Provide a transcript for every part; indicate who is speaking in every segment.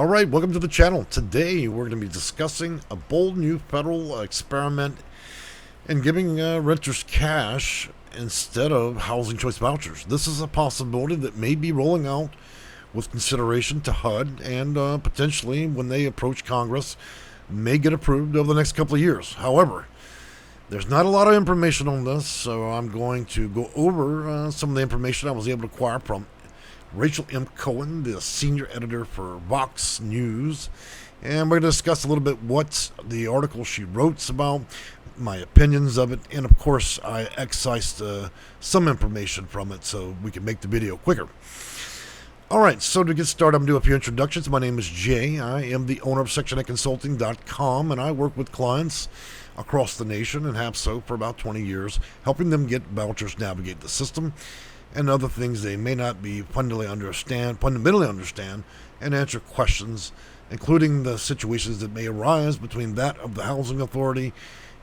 Speaker 1: Alright, welcome to the channel. Today we're going to be discussing a bold new federal experiment in giving renters cash instead of housing choice vouchers. This is a possibility that may be rolling out with consideration to HUD and potentially, when they approach Congress, may get approved over the next couple of years. However, there's not a lot of information on this, so I'm going to go over some of the information I was able to acquire from Rachel M. Cohen, the senior editor for Vox News, and we're going to discuss a little bit what the article she wrote about, my opinions of it, and of course I excised some information from it so we can make the video quicker. Alright, so to get started, I'm going to do a few introductions. My name is Jay. I am the owner of SectionAConsulting.com, and I work with clients across the nation and have so for about 20 years, helping them get vouchers, navigate the system, and other things they may not be fundamentally understand, and answer questions, including the situations that may arise between that of the housing authority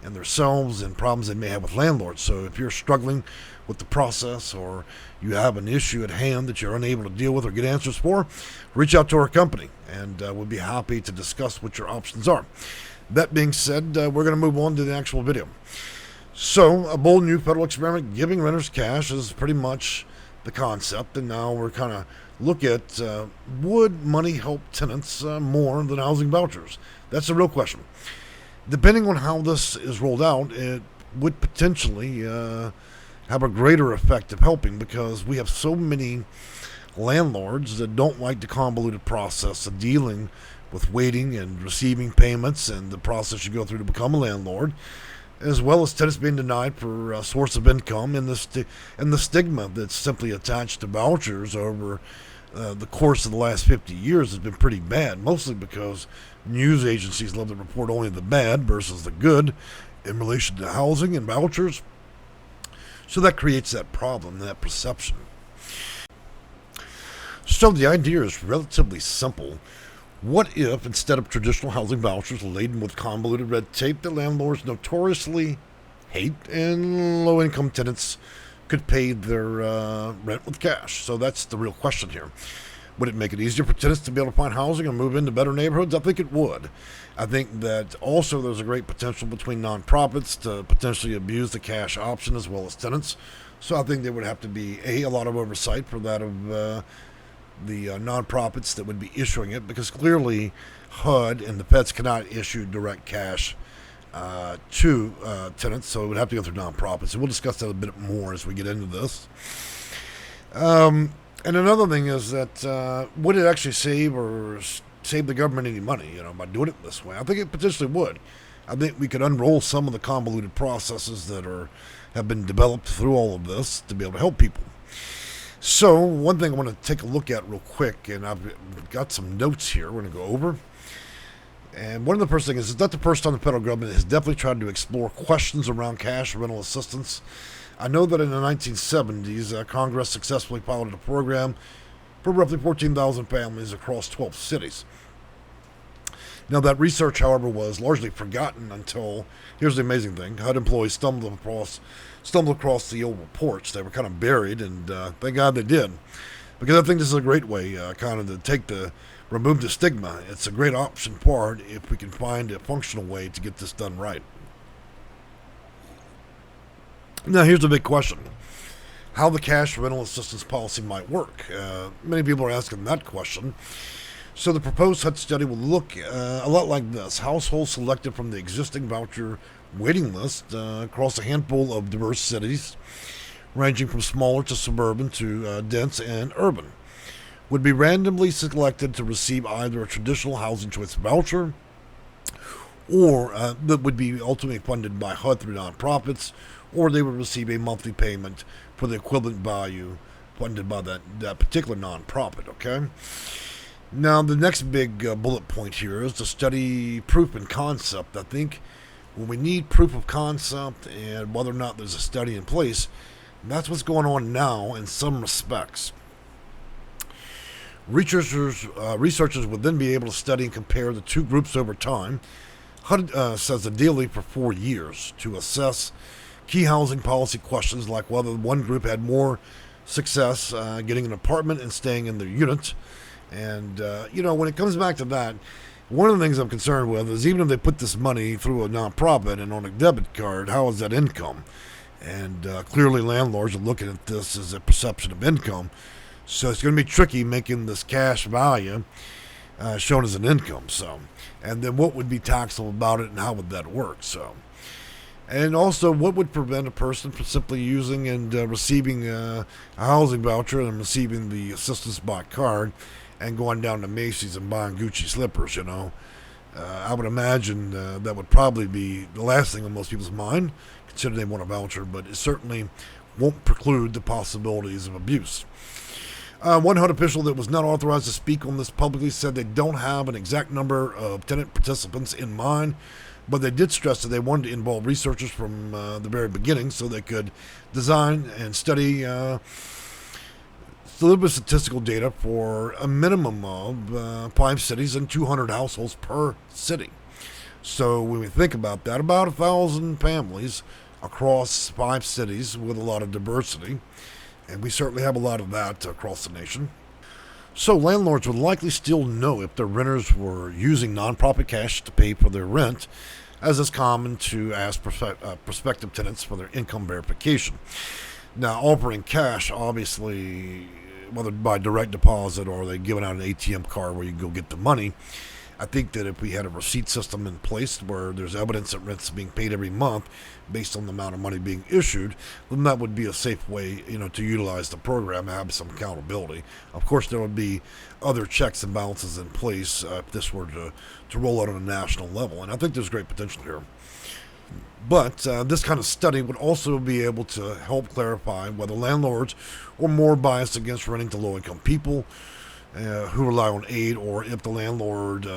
Speaker 1: and themselves and problems they may have with landlords. So if you're struggling with the process or you have an issue at hand that you're unable to deal with or get answers for, reach out to our company and we'll be happy to discuss what your options are. That being said, we're going to move on to the actual video. So, a bold new federal experiment giving renters cash is pretty much the concept, and now we're kind of look at would money help tenants more than housing vouchers? That's the real question. Depending on how this is rolled out, it would potentially have a greater effect of helping, because we have so many landlords that don't like the convoluted process of dealing with waiting and receiving payments and the process you go through to become a landlord, as well as tenants being denied for a source of income, and the stigma that's simply attached to vouchers over the course of the last 50 years has been pretty bad, mostly because news agencies love to report only the bad versus the good in relation to housing and vouchers. So that creates that problem, that perception. So the idea is relatively simple. What if, instead of traditional housing vouchers laden with convoluted red tape that landlords notoriously hate, and low-income tenants could pay their rent with cash? So that's the real question here. Would it make it easier for tenants to be able to find housing and move into better neighborhoods? I think it would. I think that also there's a great potential between nonprofits to potentially abuse the cash option as well as tenants. So I think there would have to be a lot of oversight for that of the nonprofits that would be issuing it, because clearly HUD and the feds cannot issue direct cash to tenants, so it would have to go through nonprofits. And we'll discuss that a bit more as we get into this. And another thing is that would it actually save the government any money, by doing it this way? I think it potentially would. I think we could unroll some of the convoluted processes that have been developed through all of this to be able to help people. So, one thing I want to take a look at real quick, and I've got some notes here we're going to go over. And one of the first things is, it's not the first time the federal government has definitely tried to explore questions around cash rental assistance. I know that in the 1970s, Congress successfully piloted a program for roughly 14,000 families across 12 cities. Now, that research, however, was largely forgotten until, here's the amazing thing, HUD employees stumbled across the old reports. They were kind of buried, and thank God they did, because I think this is a great way kind of to remove the stigma. It's a great option for it if we can find a functional way to get this done right. Now, here's the big question: how the cash rental assistance policy might work. Many people are asking that question. So the proposed HUD study will look a lot like this. Households selected from the existing voucher waiting list across a handful of diverse cities, ranging from smaller to suburban to dense and urban, would be randomly selected to receive either a traditional housing choice voucher, or that would be ultimately funded by HUD through nonprofits, or they would receive a monthly payment for the equivalent value funded by that particular nonprofit, okay? Now, the next big bullet point here is to study proof and concept. I think when we need proof of concept and whether or not there's a study in place, that's what's going on now in some respects. Researchers would then be able to study and compare the two groups over time. HUD says ideally for 4 years to assess key housing policy questions like whether one group had more success getting an apartment and staying in their unit, And, when it comes back to that, one of the things I'm concerned with is even if they put this money through a nonprofit and on a debit card, how is that income? And clearly landlords are looking at this as a perception of income. So it's going to be tricky making this cash value shown as an income. So, and then what would be taxable about it and how would that work? So, and also what would prevent a person from simply using and receiving a housing voucher and receiving the assistance by card and going down to Macy's and buying Gucci slippers, I would imagine that would probably be the last thing on most people's mind, consider they want a voucher, but it certainly won't preclude the possibilities of abuse. One HUD official that was not authorized to speak on this publicly said they don't have an exact number of tenant participants in mind, but they did stress that they wanted to involve researchers from the very beginning so they could design and study deliver statistical data for a minimum of 5 cities and 200 households per city. So when we think about that, about 1,000 families across 5 cities with a lot of diversity, and we certainly have a lot of that across the nation. So landlords would likely still know if their renters were using nonprofit cash to pay for their rent, as is common to ask prospective tenants for their income verification. Now, offering cash, obviously, whether by direct deposit or they giving out an ATM card where you go get the money, I think that if we had a receipt system in place where there's evidence that rent's being paid every month based on the amount of money being issued, then that would be a safe way, to utilize the program and have some accountability. Of course, there would be other checks and balances in place if this were to roll out on a national level, and I think there's great potential here. But this kind of study would also be able to help clarify whether landlords are more biased against renting to low-income people who rely on aid, or if the landlord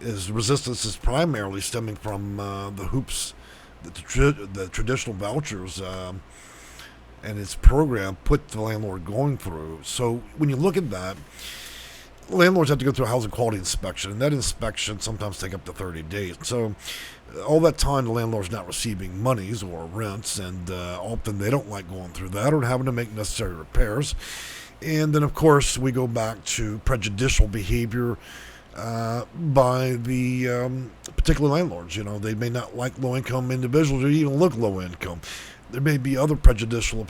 Speaker 1: resistance is primarily stemming from the hoops that the traditional vouchers and its program put the landlord going through. So when you look at that, landlords have to go through a housing quality inspection, and that inspection sometimes take up to 30 days. So all that time the landlord's not receiving monies or rents, and often they don't like going through that or having to make necessary repairs. And then, of course, we go back to prejudicial behavior by the particular landlords. They may not like low-income individuals or even look low-income. There may be other prejudicial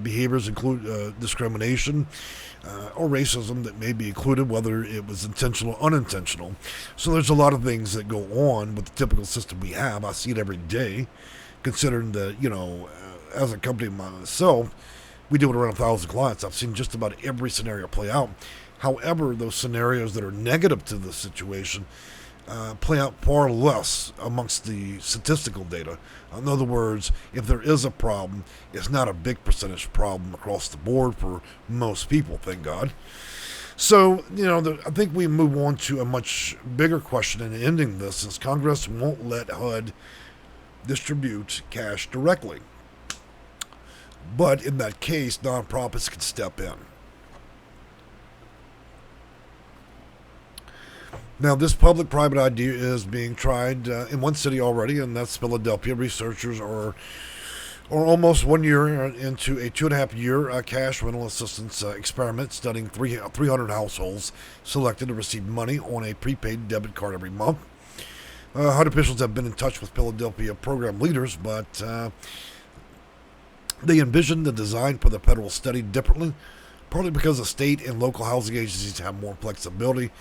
Speaker 1: behaviors, include discrimination or racism that may be included, whether it was intentional or unintentional. So there's a lot of things that go on with the typical system we have. I see it every day, considering that, as a company myself, we deal with around 1,000 clients. I've seen just about every scenario play out. However, those scenarios that are negative to the situation play out far less amongst the statistical data. In other words, if there is a problem, it's not a big percentage problem across the board for most people, thank God. So, I think we move on to a much bigger question in ending this, since Congress won't let HUD distribute cash directly. But in that case, nonprofits can step in. Now, this public-private idea is being tried in one city already, and that's Philadelphia. Researchers are almost 1 year into a 2.5-year cash rental assistance experiment, studying 300 households selected to receive money on a prepaid debit card every month. HUD officials have been in touch with Philadelphia program leaders, but they envision the design for the federal study differently, partly because the state and local housing agencies have more flexibility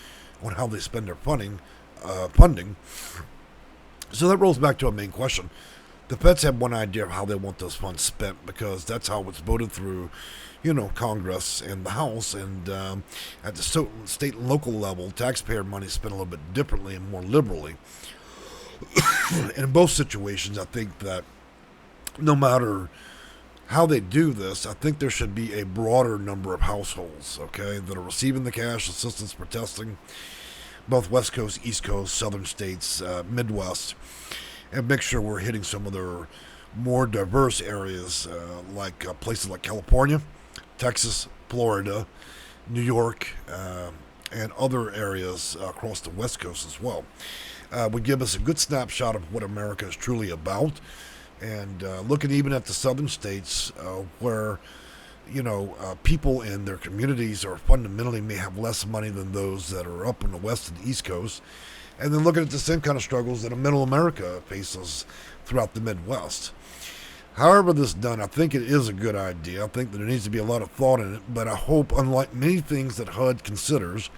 Speaker 1: on how they spend their funding. So that rolls back to a main question. The feds have one idea of how they want those funds spent, because that's how it's voted through, Congress and the House. And at the state and local level, taxpayer money is spent a little bit differently and more liberally. And in both situations, I think that no matter how they do this, I think there should be a broader number of households, that are receiving the cash assistance for testing, both West Coast, East Coast, Southern states, Midwest, and make sure we're hitting some of their more diverse areas, like places like California, Texas, Florida, New York, and other areas across the West Coast as well. Would give us a good snapshot of what America is truly about. And looking even at the southern states where people in their communities are fundamentally may have less money than those that are up in the West and East Coast. And then looking at the same kind of struggles that Middle America faces throughout the Midwest. However this is done, I think it is a good idea. I think that there needs to be a lot of thought in it, but I hope, unlike many things that HUD considers,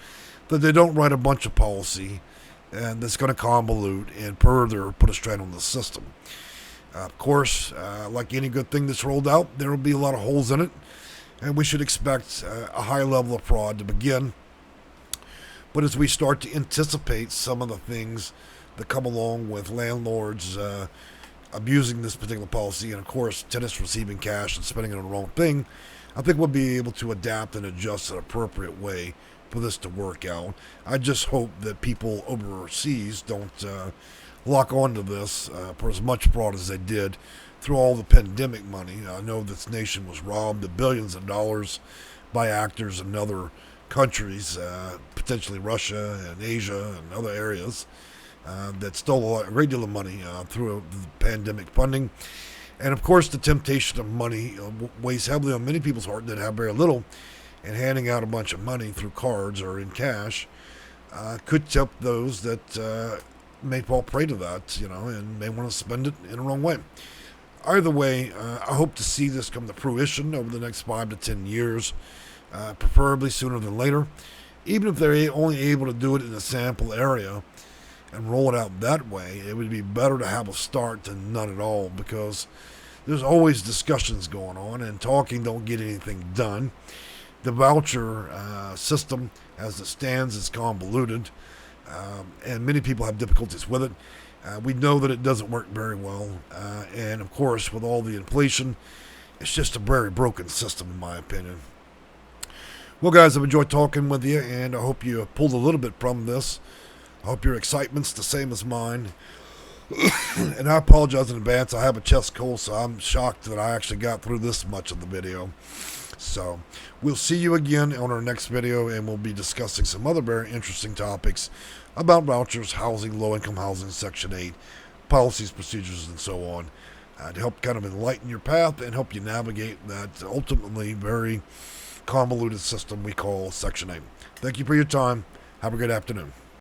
Speaker 1: that they don't write a bunch of policy and that's going to convolute and further put a strain on the system. Of course, like any good thing that's rolled out, there will be a lot of holes in it, and we should expect a high level of fraud to begin. But as we start to anticipate some of the things that come along with landlords abusing this particular policy, and of course tenants receiving cash and spending it on the wrong thing, I think we'll be able to adapt and adjust an appropriate way for this to work out. I just hope that people overseas don't lock onto this for as much fraud as they did through all the pandemic money. I know this nation was robbed of billions of dollars by actors in other countries, potentially Russia and Asia and other areas, that stole a great deal of money through the pandemic funding. And of course, the temptation of money weighs heavily on many people's heart that have very little, and handing out a bunch of money through cards or in cash could tempt those that may fall prey to that, and may want to spend it in the wrong way. Either way, I hope to see this come to fruition over the next 5 to 10 years, preferably sooner than later. Even if they're only able to do it in a sample area and roll it out that way, it would be better to have a start than none at all, because there's always discussions going on, and talking don't get anything done. The voucher system, as it stands, is convoluted, and many people have difficulties with it. We know that it doesn't work very well, and of course, with all the inflation, it's just a very broken system, in my opinion. Well, guys, I've enjoyed talking with you, and I hope you pulled a little bit from this. I hope your excitement's the same as mine. And I apologize in advance. I have a chest cold, so I'm shocked that I actually got through this much of the video. So we'll see you again on our next video, and we'll be discussing some other very interesting topics about vouchers, housing, low-income housing, Section 8, policies, procedures, and so on, to help kind of enlighten your path and help you navigate that ultimately very convoluted system we call Section 8. Thank you for your time. Have a good afternoon.